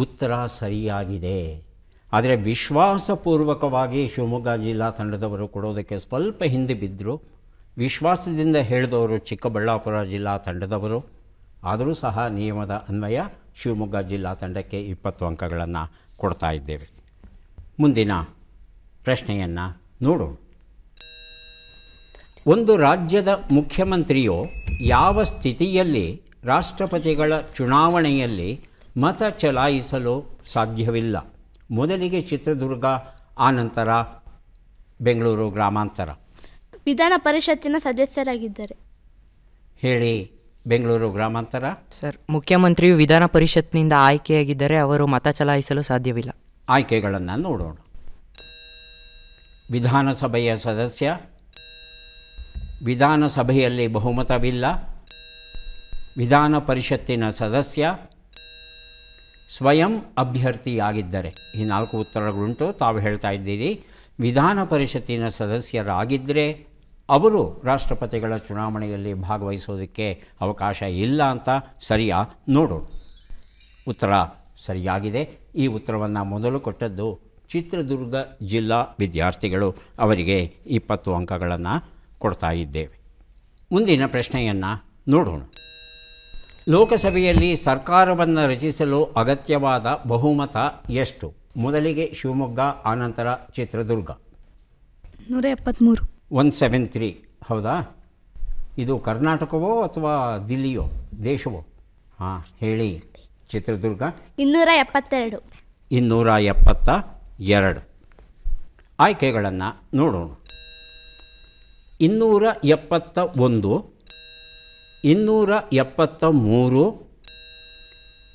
ಉತ್ತರ ಸರಿಯಾಗಿದೆ. ಆದರೆ ವಿಶ್ವಾಸಪೂರ್ವಕವಾಗಿ ಶಿವಮೊಗ್ಗ ಜಿಲ್ಲಾ ತಂಡದವರು ಕೊಡೋದಕ್ಕೆ ಸ್ವಲ್ಪ ಹಿಂದೆ ಬಿದ್ದರು. ವಿಶ್ವಾಸದಿಂದ ಹೇಳಿದವರು ಚಿಕ್ಕಬಳ್ಳಾಪುರ ಜಿಲ್ಲಾ ತಂಡದವರು. ಆದರೂ ಸಹ ನಿಯಮದ ಅನ್ವಯ ಶಿವಮೊಗ್ಗ ಜಿಲ್ಲಾ ತಂಡಕ್ಕೆ 20 ಅಂಕಗಳನ್ನು ಕೊಡ್ತಾ ಇದ್ದೇವೆ. ಮುಂದಿನ ಪ್ರಶ್ನೆಯನ್ನು ನೋಡೋಣ. ಒಂದು ರಾಜ್ಯದ ಮುಖ್ಯಮಂತ್ರಿಯು ಯಾವ ಸ್ಥಿತಿಯಲ್ಲಿ ರಾಷ್ಟ್ರಪತಿಗಳ ಚುನಾವಣೆಯಲ್ಲಿ ಮತ ಚಲಾಯಿಸಲು ಸಾಧ್ಯವಿಲ್ಲ? ಮೊದಲಿಗೆ ಚಿತ್ರದುರ್ಗ, ಆನಂತರ ಬೆಂಗಳೂರು ಗ್ರಾಮಾಂತರ. ವಿಧಾನ ಪರಿಷತ್ತಿನ ಸದಸ್ಯರಾಗಿದ್ದರೆ. ಹೇಳಿ. ಬೆಂಗಳೂರು ಗ್ರಾಮಾಂತರ. ಸರ್, ಮುಖ್ಯಮಂತ್ರಿಯು ವಿಧಾನ ಪರಿಷತ್ನಿಂದ ಆಯ್ಕೆಯಾಗಿದ್ದರೆ ಅವರು ಮತ ಚಲಾಯಿಸಲು ಸಾಧ್ಯವಿಲ್ಲ. ಆಯ್ಕೆಗಳನ್ನು ನೋಡೋಣ. ವಿಧಾನಸಭೆಯ ಸದಸ್ಯ, ವಿಧಾನಸಭೆಯಲ್ಲಿ ಬಹುಮತವಿಲ್ಲ, ವಿಧಾನ ಪರಿಷತ್ತಿನ ಸದಸ್ಯ, ಸ್ವಯಂ ಅಭ್ಯರ್ಥಿಯಾಗಿದ್ದರೆ. ಈ 4 ಉತ್ತರಗಳುಂಟು. ತಾವು ಹೇಳ್ತಾ ಇದ್ದೀರಿ ವಿಧಾನ ಪರಿಷತ್ತಿನ ಸದಸ್ಯರಾಗಿದ್ದರೆ ಅವರು ರಾಷ್ಟ್ರಪತಿಗಳ ಚುನಾವಣೆಯಲ್ಲಿ ಭಾಗವಹಿಸೋದಕ್ಕೆ ಅವಕಾಶ ಇಲ್ಲ ಅಂತ. ಸರಿಯಾ? ನೋಡೋಣ. ಉತ್ತರ ಸರಿಯಾಗಿದೆ. ಈ ಉತ್ತರವನ್ನು ಮೊದಲು ಕೊಟ್ಟದ್ದು ಚಿತ್ರದುರ್ಗ ಜಿಲ್ಲಾ ವಿದ್ಯಾರ್ಥಿಗಳು. ಅವರಿಗೆ 20 ಅಂಕಗಳನ್ನು ಕೊಡ್ತಾ ಇದ್ದೇವೆ. ಮುಂದಿನ ಪ್ರಶ್ನೆಯನ್ನು ನೋಡೋಣ. ಲೋಕಸಭೆಯಲ್ಲಿ ಸರ್ಕಾರವನ್ನು ರಚಿಸಲು ಅಗತ್ಯವಾದ ಬಹುಮತ ಎಷ್ಟು? ಮೊದಲಿಗೆ ಶಿವಮೊಗ್ಗ, ಆನಂತರ ಚಿತ್ರದುರ್ಗ. 173. 173. ಹೌದಾ? ಇದು ಕರ್ನಾಟಕವೋ ಅಥವಾ ದಿಲ್ಲಿಯೋ, ದೇಶವೋ? ಹಾಂ, ಹೇಳಿ. ಚಿತ್ರದುರ್ಗ 272. 272. ಆಯ್ಕೆಗಳನ್ನು ನೋಡೋಣ. 271, 273,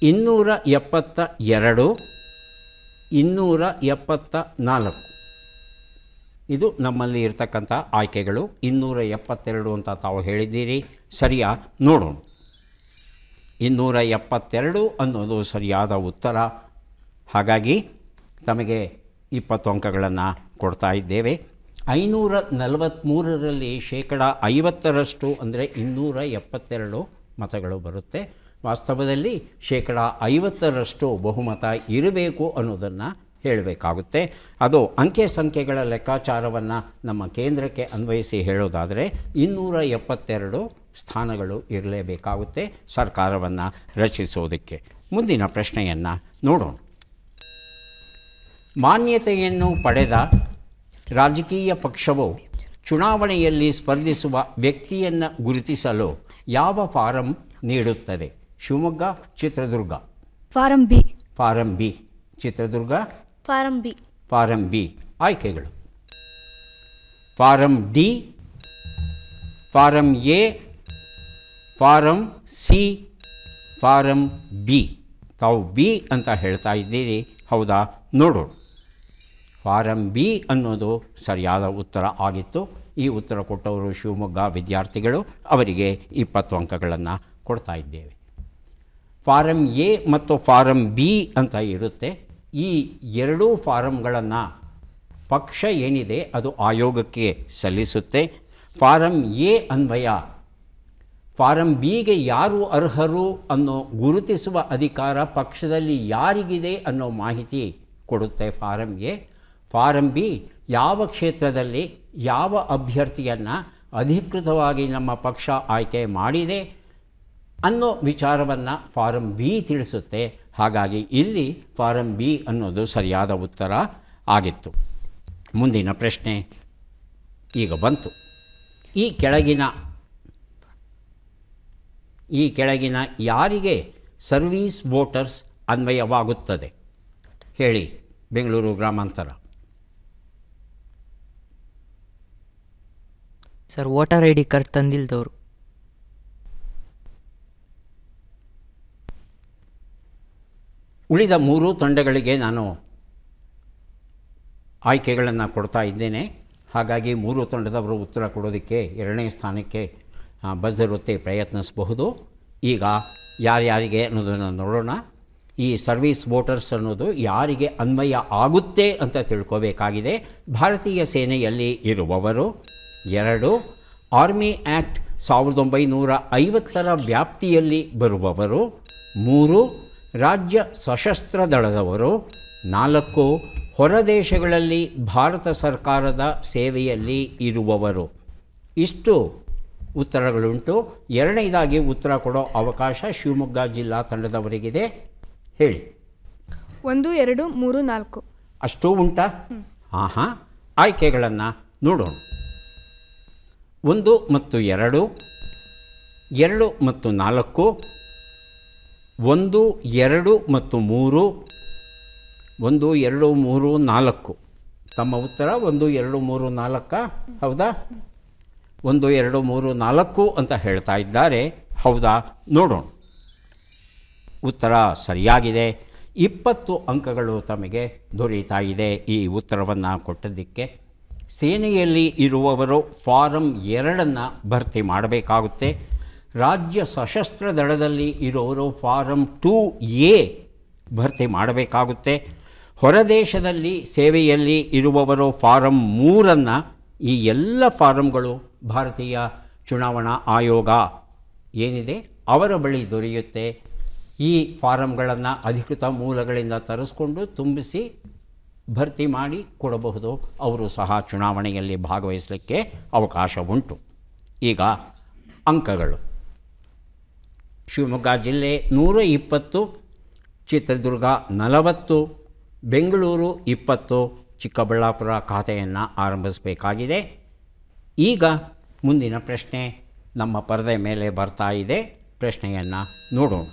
272, 274. ಇದು ನಮ್ಮಲ್ಲಿ ಇರ್ತಕ್ಕಂಥ ಆಯ್ಕೆಗಳು. 272 ಅಂತ ತಾವು ಹೇಳಿದ್ದೀರಿ. ಸರಿಯಾ? ನೋಡೋಣ. 272 ಅನ್ನೋದು ಸರಿಯಾದ ಉತ್ತರ. ಹಾಗಾಗಿ ತಮಗೆ 20 ಅಂಕಗಳನ್ನು ಕೊಡ್ತಾ ಇದ್ದೇವೆ. 543ರಲ್ಲಿ 50% ಅಂದರೆ 272 ಮತಗಳು ಬರುತ್ತೆ. ವಾಸ್ತವದಲ್ಲಿ 50% ಬಹುಮತ ಇರಬೇಕು ಅನ್ನೋದನ್ನು ಹೇಳಬೇಕಾಗುತ್ತೆ. ಅದು ಅಂಕೆ ಸಂಖ್ಯೆಗಳ ಲೆಕ್ಕಾಚಾರವನ್ನು ನಮ್ಮ ಕೇಂದ್ರಕ್ಕೆ ಅನ್ವಯಿಸಿ ಹೇಳೋದಾದರೆ 272 ಸ್ಥಾನಗಳು ಇರಲೇಬೇಕಾಗುತ್ತೆ ಸರ್ಕಾರವನ್ನು ರಚಿಸೋದಕ್ಕೆ. ಮುಂದಿನ ಪ್ರಶ್ನೆಯನ್ನು ನೋಡೋಣ. ಮಾನ್ಯತೆಯನ್ನು ಪಡೆದ ರಾಜಕೀಯ ಪಕ್ಷವು ಚುನಾವಣೆಯಲ್ಲಿ ಸ್ಪರ್ಧಿಸುವ ವ್ಯಕ್ತಿಯನ್ನು ಗುರುತಿಸಲು ಯಾವ ಫಾರಂ ನೀಡುತ್ತದೆ? Shivamogga, Chitradurga. Form B. Form B. Chitradurga form B. Form B. ಆಯ್ಕೆಗಳು: form D, form A, form C, form B. ತಾವು ಬಿ ಅಂತ ಹೇಳ್ತಾ ಇದ್ದೀರಿ. ಹೌದಾ? ನೋಡೋಣ. ಫಾರಂ ಬಿ ಅನ್ನೋದು ಸರಿಯಾದ ಉತ್ತರ ಆಗಿತ್ತು. ಈ ಉತ್ತರ ಕೊಟ್ಟವರು ಶಿವಮೊಗ್ಗ ವಿದ್ಯಾರ್ಥಿಗಳು. ಅವರಿಗೆ 20 ಅಂಕಗಳನ್ನು ಕೊಡ್ತಾ ಇದ್ದೇವೆ. ಫಾರಂ ಎ ಮತ್ತು ಫಾರಂ ಬಿ ಅಂತ ಇರುತ್ತೆ. ಈ ಎರಡೂ ಫಾರಂಗಳನ್ನು ಪಕ್ಷ ಏನಿದೆ ಅದು ಆಯೋಗಕ್ಕೆ ಸಲ್ಲಿಸುತ್ತೆ. ಫಾರಂ ಎ ಅನ್ವಯ ಫಾರಂ ಬಿಗೆ ಯಾರು ಅರ್ಹರು ಅನ್ನೋ ಗುರುತಿಸುವ ಅಧಿಕಾರ ಪಕ್ಷದಲ್ಲಿ ಯಾರಿಗಿದೆ ಅನ್ನೋ ಮಾಹಿತಿ ಕೊಡುತ್ತೆ ಫಾರಂ ಎ. ಫಾರಂ ಬಿ ಯಾವ ಕ್ಷೇತ್ರದಲ್ಲಿ ಯಾವ ಅಭ್ಯರ್ಥಿಯನ್ನು ಅಧಿಕೃತವಾಗಿ ನಮ್ಮ ಪಕ್ಷ ಆಯ್ಕೆ ಮಾಡಿದೆ ಅನ್ನೋ ವಿಚಾರವನ್ನು ಫಾರಂ ಬಿ ತಿಳಿಸುತ್ತೆ. ಹಾಗಾಗಿ ಇಲ್ಲಿ ಫಾರಂ ಬಿ ಅನ್ನೋದು ಸರಿಯಾದ ಉತ್ತರ ಆಗಿತ್ತು. ಮುಂದಿನ ಪ್ರಶ್ನೆ ಈಗ ಬಂತು. ಈ ಕೆಳಗಿನ ಯಾರಿಗೆ ಸರ್ವೀಸ್ ವೋಟರ್ಸ್ ಅನ್ವಯವಾಗುತ್ತದೆ? ಹೇಳಿ. ಬೆಂಗಳೂರು ಗ್ರಾಮಾಂತರ. Sir, voter I D card ತಂದಿಲ್ದವರು. ಉಳಿದ 3 ತಂಡಗಳಿಗೆ ನಾನು ಆಯ್ಕೆಗಳನ್ನು ಕೊಡ್ತಾ ಇದ್ದೇನೆ. ಹಾಗಾಗಿ 3 ತಂಡದವರು ಉತ್ತರ ಕೊಡೋದಕ್ಕೆ 2ನೇ ಸ್ಥಾನಕ್ಕೆ ಬಜರ್ ಒತ್ತಿ ಪ್ರಯತ್ನಿಸಬಹುದು. ಈಗ ಯಾರ್ಯಾರಿಗೆ ಅನ್ನೋದನ್ನು ನೋಡೋಣ. ಈ ಸರ್ವೀಸ್ ವೋಟರ್ಸ್ ಅನ್ನೋದು ಯಾರಿಗೆ ಅನ್ವಯ ಆಗುತ್ತೆ ಅಂತ ತಿಳ್ಕೋಬೇಕಾಗಿದೆ. ಭಾರತೀಯ ಸೇನೆಯಲ್ಲಿ ಇರುವವರು. 2, ಆರ್ಮಿ ಆ್ಯಕ್ಟ್ 1950ರ ವ್ಯಾಪ್ತಿಯಲ್ಲಿ ಬರುವವರು. 3, ರಾಜ್ಯ ಸಶಸ್ತ್ರ ದಳದವರು. 4, ಹೊರದೇಶಗಳಲ್ಲಿ ಭಾರತ ಸರ್ಕಾರದ ಸೇವೆಯಲ್ಲಿ ಇರುವವರು. ಇಷ್ಟು ಉತ್ತರಗಳುಂಟು. ಎರಡನೇದಾಗಿ ಉತ್ತರ ಕೊಡೋ ಅವಕಾಶ ಶಿವಮೊಗ್ಗ ಜಿಲ್ಲಾ ತಂಡದವರಿಗಿದೆ. ಹೇಳಿ. 1, 2, 3, 4. ಅಷ್ಟೂ ಉಂಟಾ? ಹಾಂ, ಆಯ್ಕೆಗಳನ್ನು ನೋಡೋಣ. 1 ಮತ್ತು 2, 2 ಮತ್ತು 4, 1, 2 ಮತ್ತು 3, 1, 2, 3, 4. ತಮ್ಮ ಉತ್ತರ 1, 2, 3, 4 ಹೌದಾ? 1, 2, 3, 4 ಅಂತ ಹೇಳ್ತಾ ಇದ್ದಾರೆ. ಹೌದಾ? ನೋಡೋಣ. ಉತ್ತರ ಸರಿಯಾಗಿದೆ. 20 ಅಂಕಗಳು ತಮಗೆ ದೊರೆಯುತ್ತಾ ಇದೆ ಈ ಉತ್ತರವನ್ನು ಕೊಟ್ಟದ್ದಕ್ಕೆ. ಸೇನೆಯಲ್ಲಿ ಇರುವವರು ಫಾರಂ 2 ಭರ್ತಿ ಮಾಡಬೇಕಾಗುತ್ತೆ. ರಾಜ್ಯ ಸಶಸ್ತ್ರ ದಳದಲ್ಲಿ ಇರೋರು ಫಾರಂ 2A ಭರ್ತಿ ಮಾಡಬೇಕಾಗುತ್ತೆ. ಹೊರದೇಶದಲ್ಲಿ ಸೇವೆಯಲ್ಲಿ ಇರುವವರು ಫಾರಂ 3. ಈ ಎಲ್ಲ ಫಾರಂಗಳು ಭಾರತೀಯ ಚುನಾವಣಾ ಆಯೋಗ ಏನಿದೆ ಅವರ ಬಳಿ ದೊರೆಯುತ್ತೆ. ಈ ಫಾರಂಗಳನ್ನು ಅಧಿಕೃತ ಮೂಲಗಳಿಂದ ತರಿಸ್ಕೊಂಡು ತುಂಬಿಸಿ ಭರ್ತಿ ಮಾಡಿ ಕೊಡಬಹುದು. ಅವರು ಸಹ ಚುನಾವಣೆಯಲ್ಲಿ ಭಾಗವಹಿಸಲಿಕ್ಕೆ ಅವಕಾಶ ಉಂಟು. ಈಗ ಅಂಕಗಳು. ಶಿವಮೊಗ್ಗ ಜಿಲ್ಲೆ 120, ಚಿತ್ರದುರ್ಗ 40, ಬೆಂಗಳೂರು 20, ಚಿಕ್ಕಬಳ್ಳಾಪುರ ಖಾತೆಯನ್ನು ಆರಂಭಿಸಬೇಕಾಗಿದೆ. ಈಗ ಮುಂದಿನ ಪ್ರಶ್ನೆ ನಮ್ಮ ಪರದೆ ಮೇಲೆ ಬರ್ತಾ ಇದೆ. ಪ್ರಶ್ನೆಯನ್ನು ನೋಡೋಣ.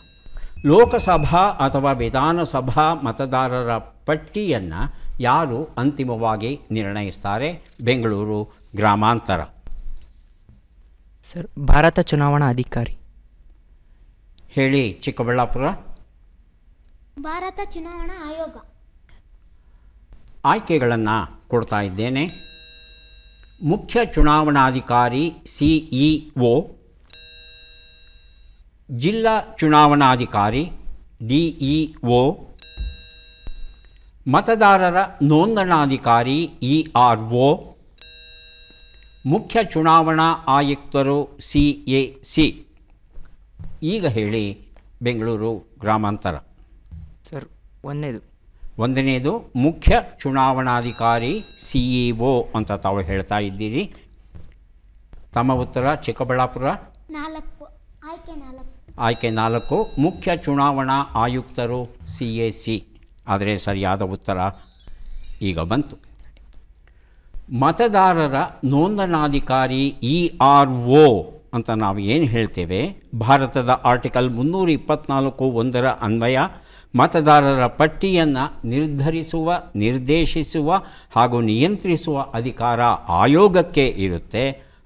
ಲೋಕಸಭಾ ಅಥವಾ ವಿಧಾನಸಭಾ ಮತದಾರರ ಪಟ್ಟಿಯನ್ನು ಯಾರು ಅಂತಿಮವಾಗಿ ನಿರ್ಣಯಿಸ್ತಾರೆ? ಬೆಂಗಳೂರು ಗ್ರಾಮಾಂತರ. ಸರ್, ಭಾರತ ಚುನಾವಣಾ ಅಧಿಕಾರಿ. ಹೇಳಿ. ಚಿಕ್ಕಬಳ್ಳಾಪುರ. ಭಾರತ ಚುನಾವಣಾ ಆಯೋಗ. ಆಯ್ಕೆಗಳನ್ನು ಕೊಡ್ತಾ ಇದ್ದೇನೆ. ಮುಖ್ಯ ಚುನಾವಣಾಧಿಕಾರಿ CEO, ಜಿಲ್ಲಾ ಚುನಾವಣಾಧಿಕಾರಿ DEO, ಮತದಾರರ ನೋಂದಣಾಧಿಕಾರಿ ERO, ಮುಖ್ಯ ಚುನಾವಣಾ ಆಯುಕ್ತರು CAC. ಈಗ ಹೇಳಿ. ಬೆಂಗಳೂರು ಗ್ರಾಮಾಂತರ. ಸರ್, ಒಂದನೇದು ಮುಖ್ಯ ಚುನಾವಣಾಧಿಕಾರಿ CEO ಅಂತ ತಾವು ಹೇಳ್ತಾ ಇದ್ದೀರಿ. ತಮ್ಮ ಉತ್ತರ ಚಿಕ್ಕಬಳ್ಳಾಪುರ. 4. ಆಯ್ಕೆ 4 ಮುಖ್ಯ ಚುನಾವಣಾ ಆಯುಕ್ತರು CAC. ಆದರೆ ಸರಿಯಾದ ಉತ್ತರ ಈಗ ಬಂತು. ಮತದಾರರ ನೋಂದಣಾಧಿಕಾರಿ ERO ಅಂತ ನಾವು ಏನು ಹೇಳ್ತೇವೆ, ಭಾರತದ ಆರ್ಟಿಕಲ್ 324(1) ಅನ್ವಯ ಮತದಾರರ ಪಟ್ಟಿಯನ್ನು ನಿರ್ಧರಿಸುವ, ನಿರ್ದೇಶಿಸುವ ಹಾಗೂ ನಿಯಂತ್ರಿಸುವ ಅಧಿಕಾರ ಆಯೋಗಕ್ಕೆ ಇರುತ್ತೆ.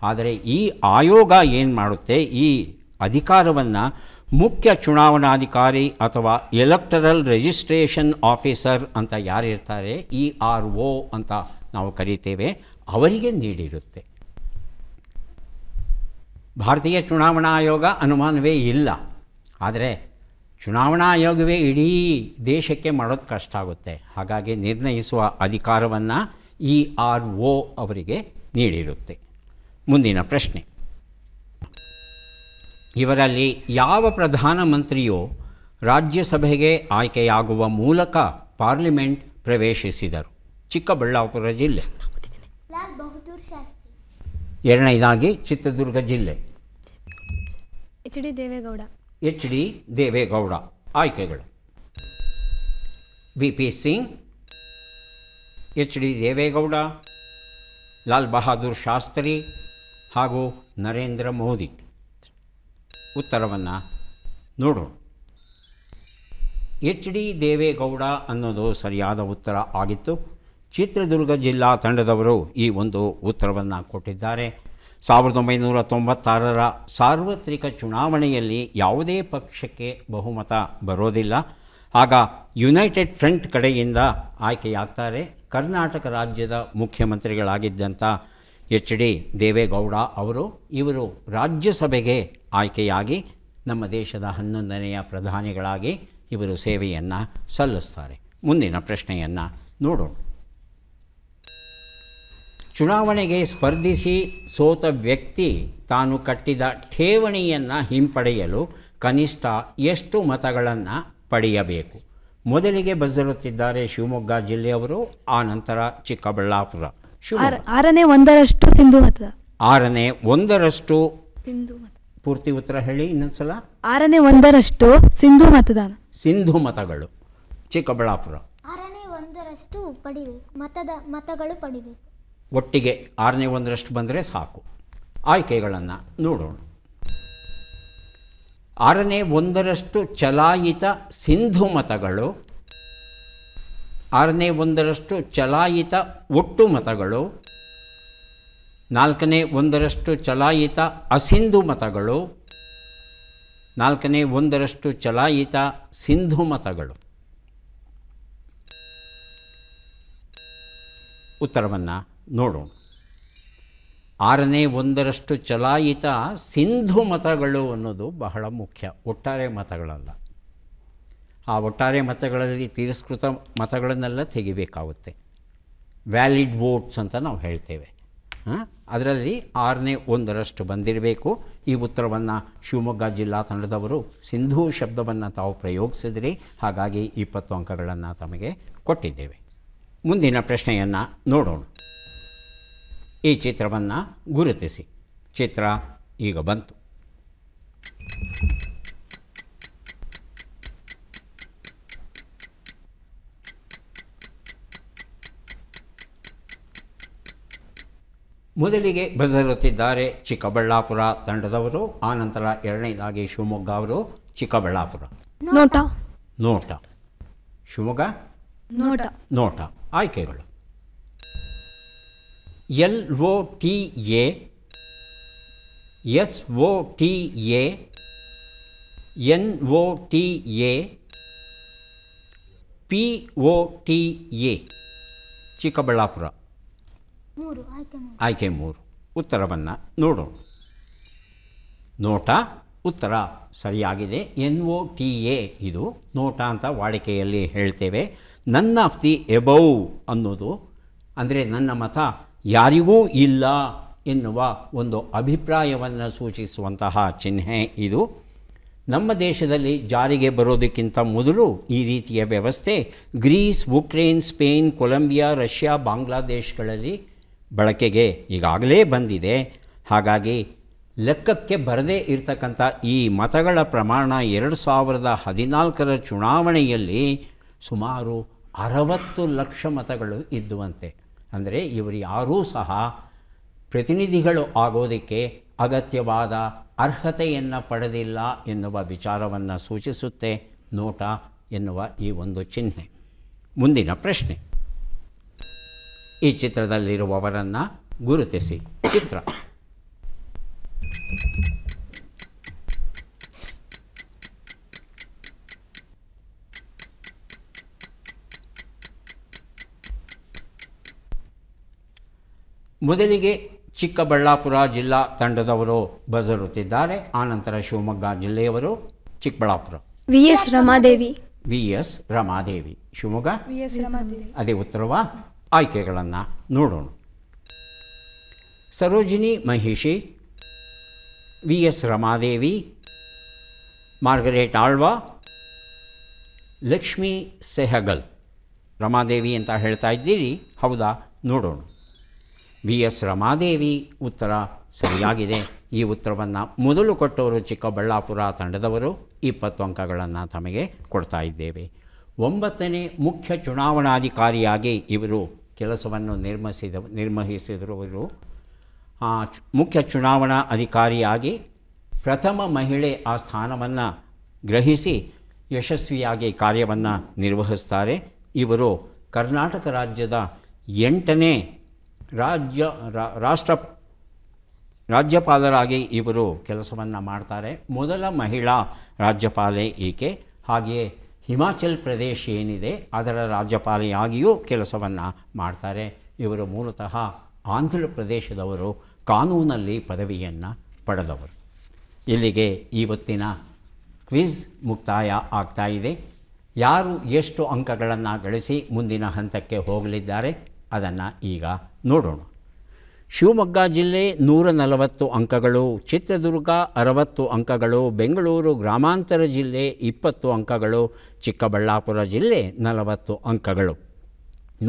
ಆದರೆ ಈ ಆಯೋಗ ಏನು ಮಾಡುತ್ತೆ, ಈ ಅಧಿಕಾರವನ್ನು ಮುಖ್ಯ ಚುನಾವಣಾಧಿಕಾರಿ ಅಥವಾ ಎಲೆಕ್ಟರಲ್ ರಿಜಿಸ್ಟ್ರೇಷನ್ ಆಫೀಸರ್ ಅಂತ ಯಾರಿರ್ತಾರೆ, ERO ಅಂತ ನಾವು ಕರೀತೇವೆ, ಅವರಿಗೆ ನೀಡಿರುತ್ತೆ. ಭಾರತೀಯ ಚುನಾವಣಾ ಆಯೋಗ ಅನುಮಾನವೇ ಇಲ್ಲ. ಆದರೆ ಚುನಾವಣಾ ಆಯೋಗವೇ ಇಡೀ ದೇಶಕ್ಕೆ ಮಾಡೋದು ಕಷ್ಟ ಆಗುತ್ತೆ. ಹಾಗಾಗಿ ನಿರ್ಣಯಿಸುವ ಅಧಿಕಾರವನ್ನು ERO ಅವರಿಗೆ ನೀಡಿರುತ್ತೆ. ಮುಂದಿನ ಪ್ರಶ್ನೆ. ಇವರಲ್ಲಿ ಯಾವ ಪ್ರಧಾನಮಂತ್ರಿಯು ರಾಜ್ಯಸಭೆಗೆ ಆಯ್ಕೆಯಾಗುವ ಮೂಲಕ ಪಾರ್ಲಿಮೆಂಟ್ ಪ್ರವೇಶಿಸಿದರು? ಚಿಕ್ಕಬಳ್ಳಾಪುರ ಜಿಲ್ಲೆ. ಲಾಲ್ ಬಹದ್ದೂರ್ ಶಾಸ್ತ್ರಿ. ಎರಡನೇದಾಗಿ ಚಿತ್ರದುರ್ಗ ಜಿಲ್ಲೆ. HD ದೇವೇಗೌಡ. HD ದೇವೇಗೌಡ. ಆಯ್ಕೆಗಳು: VP ಸಿಂಗ್, HD ದೇವೇಗೌಡ, ಲಾಲ್ ಬಹದ್ದೂರ್ ಶಾಸ್ತ್ರಿ ಹಾಗೂ ನರೇಂದ್ರ ಮೋದಿ. ಉತ್ತರವನ್ನು ನೋಡೋಣ. HD ದೇವೇಗೌಡ ಅನ್ನೋದು ಸರಿಯಾದ ಉತ್ತರ ಆಗಿತ್ತು. ಚಿತ್ರದುರ್ಗ ಜಿಲ್ಲಾ ತಂಡದವರು ಈ ಒಂದು ಉತ್ತರವನ್ನು ಕೊಟ್ಟಿದ್ದಾರೆ. 1996ರ ಸಾರ್ವತ್ರಿಕ ಚುನಾವಣೆಯಲ್ಲಿ ಯಾವುದೇ ಪಕ್ಷಕ್ಕೆ ಬಹುಮತ ಬರೋದಿಲ್ಲ. ಆಗ ಯುನೈಟೆಡ್ ಫ್ರಂಟ್ ಕಡೆಯಿಂದ ಆಯ್ಕೆಯಾಗ್ತಾರೆ. ಕರ್ನಾಟಕ ರಾಜ್ಯದ ಮುಖ್ಯಮಂತ್ರಿಗಳಾಗಿದ್ದಂಥ HD ದೇವೇಗೌಡ ಇವರು ರಾಜ್ಯಸಭೆಗೆ ಆಯ್ಕೆಯಾಗಿ ನಮ್ಮ ದೇಶದ 11ನೆಯ ಪ್ರಧಾನಿಗಳಾಗಿ ಇವರು ಸೇವೆಯನ್ನು ಸಲ್ಲಿಸ್ತಾರೆ. ಮುಂದಿನ ಪ್ರಶ್ನೆಯನ್ನು ನೋಡೋಣ. ಚುನಾವಣೆಗೆ ಸ್ಪರ್ಧಿಸಿ ಸೋತ ವ್ಯಕ್ತಿ ತಾನು ಕಟ್ಟಿದ ಠೇವಣಿಯನ್ನು ಹಿಂಪಡೆಯಲು ಕನಿಷ್ಠ ಎಷ್ಟು ಮತಗಳನ್ನು ಪಡೆಯಬೇಕು? ಮೊದಲಿಗೆ ಬಜ್ಜರುತ್ತಿದ್ದಾರೆ ಶಿವಮೊಗ್ಗ ಜಿಲ್ಲೆಯವರು, ಆ ನಂತರ ಚಿಕ್ಕಬಳ್ಳಾಪುರ. ಆರನೇ ಒಂದರಷ್ಟು ಸಿಂಧು ಮತದ. ಆರನೇ ಒಂದರಷ್ಟು ಪೂರ್ತಿ ಉತ್ತರ ಹೇಳಿ ಇನ್ನೊಂದ್ಸಲ. ಆರನೇ ಒಂದರಷ್ಟು ಸಿಂಧು ಮತದಾನ. ಸಿಂಧು ಮತಗಳು. ಚಿಕ್ಕಬಳ್ಳಾಪುರ. ಆರನೇ ಒಂದರಷ್ಟು ಮತಗಳು ಪಡಿಬೇಕು. ಒಟ್ಟಿಗೆ ಆರನೇ ಒಂದರಷ್ಟು ಬಂದರೆ ಸಾಕು. ಆಯ್ಕೆಗಳನ್ನು ನೋಡೋಣ. ಆರನೇ ಒಂದರಷ್ಟು ಚಲಾಯಿತ ಸಿಂಧು ಮತಗಳು, ಆರನೇ ಒಂದರಷ್ಟು ಚಲಾಯಿತ ಒಟ್ಟು ಮತಗಳು, ನಾಲ್ಕನೇ ಒಂದರಷ್ಟು ಚಲಾಯಿತ ಅಸಿಂಧು ಮತಗಳು, ನಾಲ್ಕನೇ ಒಂದರಷ್ಟು ಚಲಾಯಿತ ಸಿಂಧು ಮತಗಳು. ಉತ್ತರವನ್ನು ನೋಡೋಣ. ಆರನೇ ಒಂದರಷ್ಟು ಚಲಾಯಿತ ಸಿಂಧು ಮತಗಳು ಅನ್ನೋದು ಬಹಳ ಮುಖ್ಯ, ಒಟ್ಟಾರೆ ಮತಗಳಲ್ಲ. ಆ ಒಟ್ಟಾರೆ ಮತಗಳಲ್ಲಿ ತಿರಸ್ಕೃತ ಮತಗಳನ್ನೆಲ್ಲ ತೆಗಿಬೇಕಾಗುತ್ತೆ. ವ್ಯಾಲಿಡ್ ವೋಟ್ಸ್ ಅಂತ ನಾವು ಹೇಳ್ತೇವೆ. ಅದರಲ್ಲಿ ಆರನೇ ಒಂದರಷ್ಟು ಬಂದಿರಬೇಕು. ಈ ಉತ್ತರವನ್ನು ಶಿವಮೊಗ್ಗ ಜಿಲ್ಲಾ ತಂಡದವರು ಸಿಂಧು ಶಬ್ದವನ್ನು ತಾವು ಪ್ರಯೋಗಿಸಿದ್ರಿ, ಹಾಗಾಗಿ 20 ಅಂಕಗಳನ್ನು ತಮಗೆ ಕೊಟ್ಟಿದ್ದೇವೆ. ಮುಂದಿನ ಪ್ರಶ್ನೆಯನ್ನು ನೋಡೋಣ. ಈ ಚಿತ್ರವನ್ನು ಗುರುತಿಸಿ. ಚಿತ್ರ ಈಗ ಬಂತು. ಮೊದಲಿಗೆ ಬಜರುತ್ತಿದ್ದಾರೆ ಚಿಕ್ಕಬಳ್ಳಾಪುರ ತಂಡದವರು, ಆನಂತರ ಎರಡನೇದಾಗಿ ಶಿವಮೊಗ್ಗ ಅವರು. ಚಿಕ್ಕಬಳ್ಳಾಪುರ. ನೋಟ. ನೋಟ. ಶಿವಮೊಗ್ಗ. ನೋಟ. ನೋಟ. ಆಯ್ಕೆಗಳು: LOTA, SOTA, NOTA, POTA. Chikkaballapur. ಆಯ್ಕೆ 3. ಉತ್ತರವನ್ನು ನೋಡೋಣ. ನೋಟ ಉತ್ತರ ಸರಿಯಾಗಿದೆ. NOTA ಇದು ನೋಟ ಅಂತ ವಾಡಿಕೆಯಲ್ಲಿ ಹೇಳ್ತೇವೆ. ನನ್ ಆಫ್ ದಿ ಎಬೌವ್ ಅನ್ನೋದು ಅಂದರೆ ನನ್ನ ಮತ ಯಾರಿಗೂ ಇಲ್ಲ ಎನ್ನುವ ಒಂದು ಅಭಿಪ್ರಾಯವನ್ನು ಸೂಚಿಸುವಂತಹ ಚಿಹ್ನೆ ಇದು. ನಮ್ಮ ದೇಶದಲ್ಲಿ ಜಾರಿಗೆ ಬರೋದಕ್ಕಿಂತ ಮೊದಲು ಈ ರೀತಿಯ ವ್ಯವಸ್ಥೆ Greece, Ukraine, Spain, Colombia, Russia, ಬಾಂಗ್ಲಾದೇಶಗಳಲ್ಲಿ ಬಳಕೆಗೆ ಈಗಾಗಲೇ ಬಂದಿದೆ. ಹಾಗಾಗಿ ಲೆಕ್ಕಕ್ಕೆ ಬರದೇ ಇರತಕ್ಕಂಥ ಈ ಮತಗಳ ಪ್ರಮಾಣ 2014 ಚುನಾವಣೆಯಲ್ಲಿ ಸುಮಾರು 60 ಲಕ್ಷ ಮತಗಳು ಇದ್ದುವಂತೆ. ಅಂದರೆ ಇವರು ಯಾರೂ ಸಹ ಪ್ರತಿನಿಧಿಗಳು ಆಗೋದಕ್ಕೆ ಅಗತ್ಯವಾದ ಅರ್ಹತೆಯನ್ನು ಪಡೆದಿಲ್ಲ ಎನ್ನುವ ವಿಚಾರವನ್ನು ಸೂಚಿಸುತ್ತೆ ನೋಟ ಎನ್ನುವ ಈ ಒಂದು ಚಿಹ್ನೆ. ಮುಂದಿನ ಪ್ರಶ್ನೆ. ಈ ಚಿತ್ರದಲ್ಲಿರುವವರನ್ನು ಗುರುತಿಸಿ. ಚಿತ್ರ ಮೊದಲಿಗೆ ಚಿಕ್ಕಬಳ್ಳಾಪುರ ಜಿಲ್ಲಾ ತಂಡದವರು ಬಜರುತ್ತಿದ್ದಾರೆ, ಆನಂತರ ಶಿವಮೊಗ್ಗ ಜಿಲ್ಲೆಯವರು. ಚಿಕ್ಕಬಳ್ಳಾಪುರ. VS ರಮಾದೇವಿ. VS ರಮಾದೇವಿ. ಶಿವಮೊಗ್ಗ. ಅದೇ ಉತ್ತರವಾ? ಆಯ್ಕೆಗಳನ್ನು ನೋಡೋಣ. Sarojini Mahishi, VS Ramadevi, Margaret Alva, Lakshmi Sehgal. ರಮಾದೇವಿ ಅಂತ ಹೇಳ್ತಾ ಇದ್ದೀರಿ, ಹೌದಾ? ನೋಡೋಣ. VS ರಮಾದೇವಿ ಉತ್ತರ ಸರಿಯಾಗಿದೆ. ಈ ಉತ್ತರವನ್ನು ಮೊದಲು ಕೊಟ್ಟವರು ಚಿಕ್ಕಬಳ್ಳಾಪುರ ತಂಡದವರು. 20 ಅಂಕಗಳನ್ನು ತಮಗೆ ಕೊಡ್ತಾ ಇದ್ದೇವೆ. 9ನೇ ಮುಖ್ಯ ಚುನಾವಣಾಧಿಕಾರಿಯಾಗಿ ಇವರು ಕೆಲಸವನ್ನು ನಿರ್ವಹಿಸಿದವರು. ಮುಖ್ಯ ಚುನಾವಣಾ ಅಧಿಕಾರಿಯಾಗಿ ಪ್ರಥಮ ಮಹಿಳೆ ಆ ಸ್ಥಾನವನ್ನು ಗ್ರಹಿಸಿ ಯಶಸ್ವಿಯಾಗಿ ಕಾರ್ಯವನ್ನು ನಿರ್ವಹಿಸ್ತಾರೆ. ಇವರು ಕರ್ನಾಟಕ ರಾಜ್ಯದ 8ನೇ ರಾಜ್ಯಪಾಲರಾಗಿ ಇವರು ಕೆಲಸವನ್ನು ಮಾಡ್ತಾರೆ. ಮೊದಲ ಮಹಿಳಾ ರಾಜ್ಯಪಾಲೆ ಈಕೆ. ಹಾಗೆಯೇ ಹಿಮಾಚಲ್ ಪ್ರದೇಶ ಏನಿದೆ ಅದರ ರಾಜ್ಯಪಾಲೆಯಾಗಿಯೂ ಕೆಲಸವನ್ನು ಮಾಡ್ತಾರೆ. ಇವರು ಮೂಲತಃ ಆಂಧ್ರ ಪ್ರದೇಶದವರು, ಕಾನೂನಲ್ಲಿ ಪದವಿಯನ್ನು ಪಡೆದವರು. ಇಲ್ಲಿಗೆ ಇವತ್ತಿನ ಕ್ವಿಜ್ ಮುಕ್ತಾಯ ಆಗ್ತಾ ಇದೆ. ಯಾರು ಎಷ್ಟು ಅಂಕಗಳನ್ನು ಗಳಿಸಿ ಮುಂದಿನ ಹಂತಕ್ಕೆ ಹೋಗಲಿದ್ದಾರೆ ಅದನ್ನು ಈಗ ನೋಡೋಣ. ಶಿವಮೊಗ್ಗ ಜಿಲ್ಲೆ 140 ಅಂಕಗಳು, ಚಿತ್ರದುರ್ಗ 60 ಅಂಕಗಳು, ಬೆಂಗಳೂರು ಗ್ರಾಮಾಂತರ ಜಿಲ್ಲೆ 20 ಅಂಕಗಳು, ಚಿಕ್ಕಬಳ್ಳಾಪುರ ಜಿಲ್ಲೆ 40 ಅಂಕಗಳು.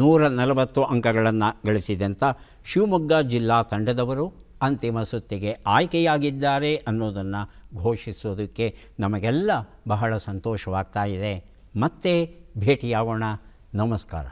140 ಅಂಕಗಳನ್ನು ಗಳಿಸಿದಂಥ ಶಿವಮೊಗ್ಗ ಜಿಲ್ಲಾ ತಂಡದವರು ಅಂತಿಮ ಸುತ್ತಿಗೆ ಆಯ್ಕೆಯಾಗಿದ್ದಾರೆ ಅನ್ನೋದನ್ನು ಘೋಷಿಸೋದಕ್ಕೆ ನಮಗೆಲ್ಲ ಬಹಳ ಸಂತೋಷವಾಗ್ತಾ ಇದೆ. ಮತ್ತೆ ಭೇಟಿಯಾಗೋಣ. ನಮಸ್ಕಾರ.